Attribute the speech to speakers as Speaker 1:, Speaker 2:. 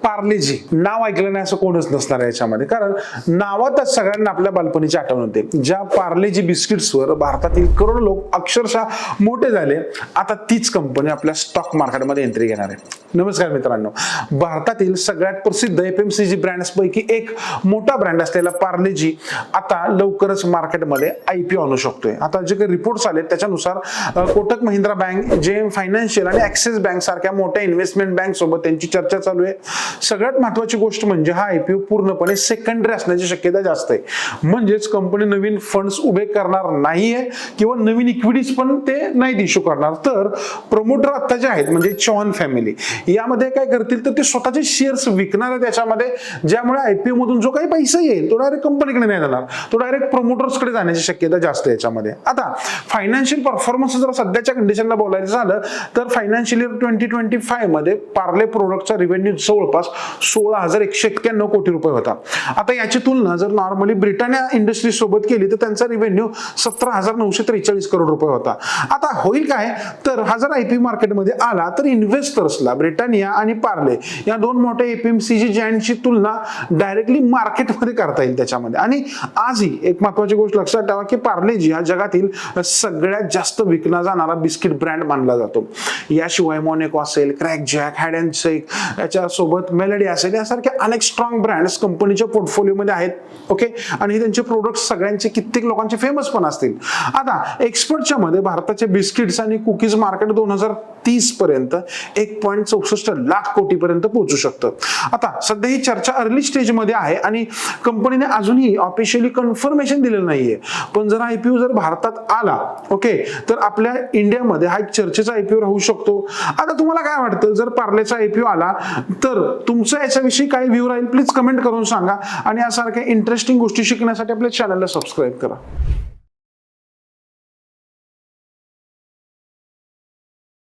Speaker 1: पार्लेजी नाव ऐकलं नाही असं कोणच नसणार याच्यामध्ये, कारण नावातच सगळ्यांना आपल्या बालपणीची आठवण होते. ज्या पार्लेजी बिस्किट्सवर भारतातील करोडो लोक अक्षरशः मोठे झाले, आता तीच कंपनी आपल्या स्टॉक मार्केटमध्ये एंट्री घेणार आहे. नमस्कार मित्रांनो, भारतातील सगळ्यात प्रसिद्ध FMCG ब्रँड्स पैकी एक मोठा ब्रँड असलेला पार्लेजी आता लवकरच मार्केटमध्ये IPO आणू शकतोय. आता जे काही रिपोर्ट्स आले त्याच्यानुसार Kotak Mahindra bank, JM financial आणि ॲक्सिस बँक सारख्या मोठ्या इन्व्हेस्टमेंट बँक सोबत त्यांची चर्चा चालू आहे. सगळ्यात महत्त्वाची गोष्ट म्हणजे हा IPO पूर्णपणे सेकंडरी असण्याची शक्यता जास्त आहे. म्हणजेच कंपनी नवीन फंड्स उभे करणार नाहीये किंवा नवीन इक्विटीज पण ते नाही इश्यू करणार. तर प्रमोटर आता जे आहेत म्हणजे चौहान फॅमिली, यामध्ये काय करतील तर ते स्वतःचे शेअर्स विकणार आहे त्याच्यामध्ये, ज्यामुळे IPO मधून जो काही पैसा येईल तो डायरेक्ट कंपनीकडे नाही जाणार, तो डायरेक्ट प्रमोटर्सकडे जाण्याची शक्यता जास्त आहे याच्यामध्ये. आता फायनान्शियल परफॉर्मन्स जर सध्याच्या कंडिशनला बोलायचं झालं तर फायनान्शियल इयर 2025 मध्ये पार्ले प्रोडक्टचा रेव्हेन्यू जवळपास 16,191 कोटी रुपये होता. आता याची तुलना जर नॉर्मली ब्रिटानिया इंडस्ट्री सोबत केली तर त्यांचा रेव्हेन्यू 17,943 करोड रुपये होता. आता होईल काय तर हा जर IPO मार्केटमध्ये आला तर इन्व्हेस्टर्सला ब्रिटानिया आणि पार्ले या दोन मोठ्या FMCG जायंटची तुलना डायरेक्टली मार्केटमध्ये करता येईल त्याच्यामध्ये. आणि आजही एक महत्त्वाची गोष्ट लक्षात ठेवा की पार्लेजी हा जगातील सगळ्यात जास्त विकला जाणारा बिस्किट ब्रँड मानला जातो. याशिवाय मोनॅको असेल, crack jack, hide and sick, याच्यासोबत मेलडी असेल, यासारख्या अनेक स्ट्रॉंग ब्रँड्स कंपनीच्या पोर्टफोलिओमध्ये आहेत. ओके, आणि त्यांचे प्रोडक्ट सगळ्यांचे कित्येक लोकांचे फेमस पण असतील. आता एक्सपर्टच्या मध्ये भारताचे बिस्किट्स आणि कुकीज मार्केट 2030 पर्यंत 1.64 लाख कोटीपर्यंत पोहोचू शकतं. आता सध्या ही चर्चा अर्ली स्टेज मध्ये आहे आणि कंपनीने अजूनही ऑफिशियली कन्फर्मेशन दिलेलं नाहीये. पण जर IPO जर भारतात आला ओके तर आपल्या इंडियामध्ये हा एक चर्चेचा IPO राहू शकतो. आता तुम्हाला काय वाटतं जर पार्लेचा IPO आला तर तुमचं याच्याविषयी काय व्ह्यू राहील प्लीज कमेंट करून सांगा. आणि यासारख्या इंटरेस्टिंग गोष्टी शिकण्यासाठी आपल्या चॅनलला सबस्क्राईब करा.